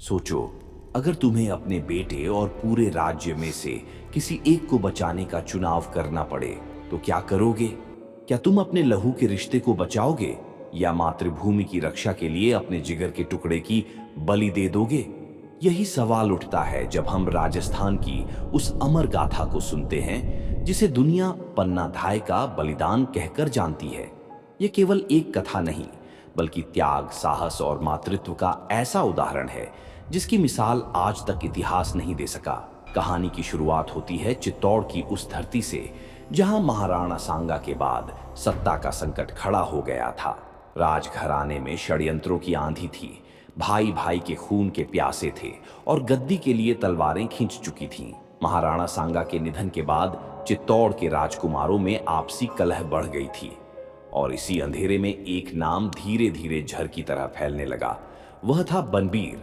सोचो, अगर तुम्हें अपने बेटे और पूरे राज्य में से किसी एक को बचाने का चुनाव करना पड़े तो क्या करोगे? क्या तुम अपने लहू के रिश्ते को बचाओगे या मातृभूमि की रक्षा के लिए अपने जिगर के टुकड़े की बलि दे दोगे? यही सवाल उठता है जब हम राजस्थान की उस अमर गाथा को सुनते हैं जिसे दुनिया पन्ना धाय का बलिदान कहकर जानती है। यह केवल एक कथा नहीं, बल्कि त्याग, साहस और मातृत्व का ऐसा उदाहरण है जिसकी मिसाल आज तक इतिहास नहीं दे सका। कहानी की शुरुआत होती है चित्तौड़ की उस धरती से जहां महाराणा सांगा के बाद सत्ता का संकट खड़ा हो गया था। राजघराने में षड्यंत्रों की आंधी थी, भाई भाई के खून के प्यासे थे और गद्दी के लिए तलवारें खींच चुकी थीं। महाराणा सांगा के निधन के बाद चित्तौड़ के राजकुमारों में आपसी कलह बढ़ गई थी और इसी अंधेरे में एक नाम धीरे धीरे झर की तरह फैलने लगा। वह था बनबीर।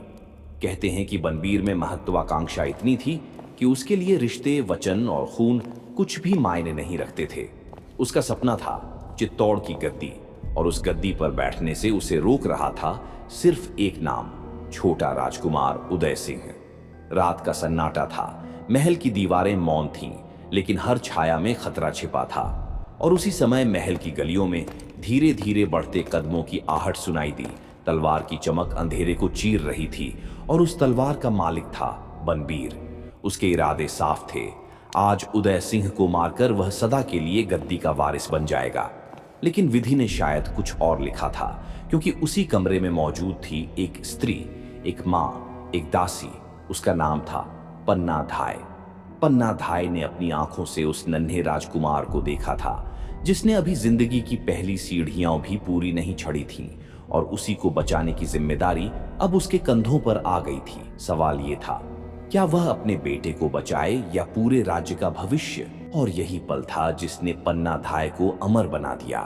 कहते हैं कि बनबीर में महत्वाकांक्षा इतनी थी कि उसके लिए रिश्ते, वचन और खून कुछ भी मायने नहीं रखते थे। उसका सपना था चित्तौड़ की गद्दी, और उस गद्दी पर बैठने से उसे रोक रहा था सिर्फ एक नाम, छोटा राजकुमार उदय सिंह। रात का सन्नाटा था, महल की दीवारें मौन थीं, लेकिन हर छाया में खतरा छिपा था। और उसी समय महल की गलियों में धीरे धीरे बढ़ते कदमों की आहट सुनाई दी। तलवार की चमक अंधेरे को चीर रही थी और उस तलवार का मालिक था बनबीर। उसके इरादे साफ थे, आज उदय सिंह को मारकर वह सदा के लिए गद्दी का वारिस बन जाएगा। लेकिन विधि ने शायद कुछ और लिखा था, क्योंकि उसी कमरे में मौजूद थी एक स्त्री, एक माँ, एक दासी। उसका नाम था पन्ना धाय। पन्ना धाय ने अपनी आंखों से उस नन्हे राजकुमार को देखा था जिसने अभी जिंदगी की पहली सीढ़ियां भी पूरी नहीं चढ़ी थीं, और उसी को बचाने की जिम्मेदारी अब उसके कंधों पर आ गई थी। सवाल ये था, क्या वह अपने बेटे को बचाए या पूरे राज्य का भविष्य? और यही पल था जिसने पन्ना धाय को अमर बना दिया।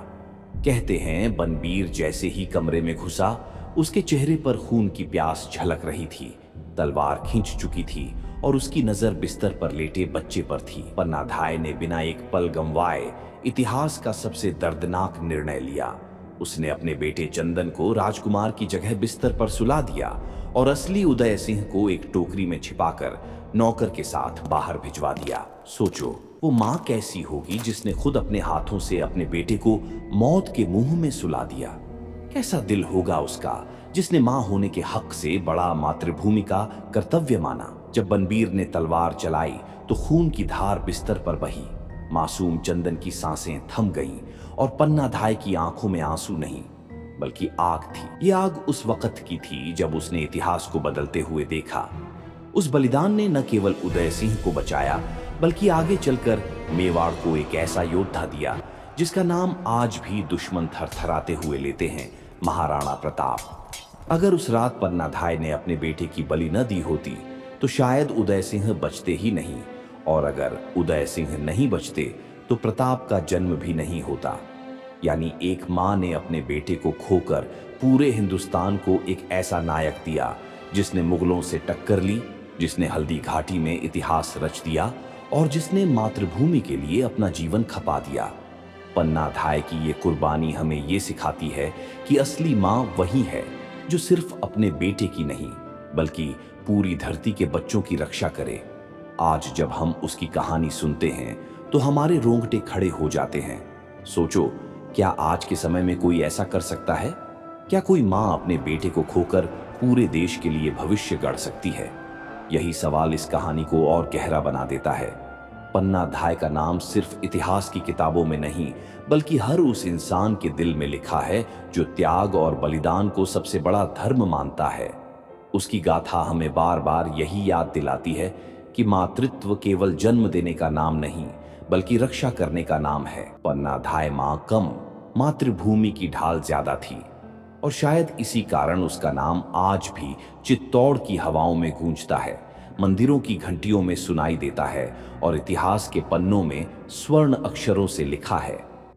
कहते हैं बनबीर जैसे ही कमरे में घुसा, उसके चेहरे पर खून की प्यास झलक रही थी। तलवार खींच चुकी थी और उसकी नजर बिस्तर पर लेटे बच्चे पर थी। पन्ना धाय ने बिना एक पल गंवाए इतिहास का सबसे दर्दनाक निर्णय लिया। उसने अपने बेटे चंदन को राजकुमार की जगह बिस्तर पर सुला दिया और असली उदय सिंह को एक टोकरी में छिपाकर नौकर के साथ बाहर भिजवा दिया। सोचो, वो माँ कैसी होगी जिसने खुद अपने हाथों से अपने बेटे को मौत के मुंह में सुला दिया। कैसा दिल होगा उसका जिसने माँ होने के हक से बड़ा मातृभूमि का कर्तव्य माना। जब बनबीर ने तलवार चलाई तो खून की धार बिस्तर पर बही। मासूम चंदन की सांसें थम गईं और पन्ना धाय की आंखों में आंसू नहीं, बल्कि आग थी। ये आग उस वक्त की थी जब उसने इतिहास को बदलते हुए देखा। उस बलिदान ने न केवल उदय सिंह को बचाया, बल्कि आगे चलकर मेवाड़ को एक ऐसा योद्धा दिया जिसका नाम आज भी दुश्मन थरथराते हुए लेते हैं, महाराणा प्रताप। अगर उस रात पन्ना धाय ने अपने बेटे की बलि न दी होती तो शायद उदय सिंह बचते ही नहीं, और अगर उदय सिंह नहीं बचते तो प्रताप का जन्म भी नहीं होता। यानी एक माँ ने अपने बेटे को खोकर पूरे हिंदुस्तान को एक ऐसा नायक दिया जिसने मुगलों से टक्कर ली, जिसने हल्दी घाटी में इतिहास रच दिया और जिसने मातृभूमि के लिए अपना जीवन खपा दिया। पन्ना धाय की ये कुर्बानी हमें ये सिखाती है कि असली माँ वही है जो सिर्फ अपने बेटे की नहीं, बल्कि पूरी धरती के बच्चों की रक्षा करे। आज जब हम उसकी कहानी सुनते हैं तो हमारे रोंगटे खड़े हो जाते हैं। सोचो, क्या आज के समय में कोई ऐसा कर सकता है? क्या कोई माँ अपने बेटे को खोकर पूरे देश के लिए भविष्य गढ़ सकती है? यही सवाल इस कहानी को और गहरा बना देता है। पन्ना धाय का नाम सिर्फ इतिहास की किताबों में नहीं, बल्कि हर उस इंसान के दिल में लिखा है जो त्याग और बलिदान को सबसे बड़ा धर्म मानता है। उसकी गाथा हमें बार बार यही याद दिलाती है कि मातृत्व केवल जन्म देने का नाम नहीं, बल्कि रक्षा करने का नाम है। पन्ना धाय माँ कम, मातृभूमि की ढाल ज्यादा थी, और शायद इसी कारण उसका नाम आज भी चित्तौड़ की हवाओं में गूंजता है, मंदिरों की घंटियों में सुनाई देता है और इतिहास के पन्नों में स्वर्ण अक्षरों से लिखा है।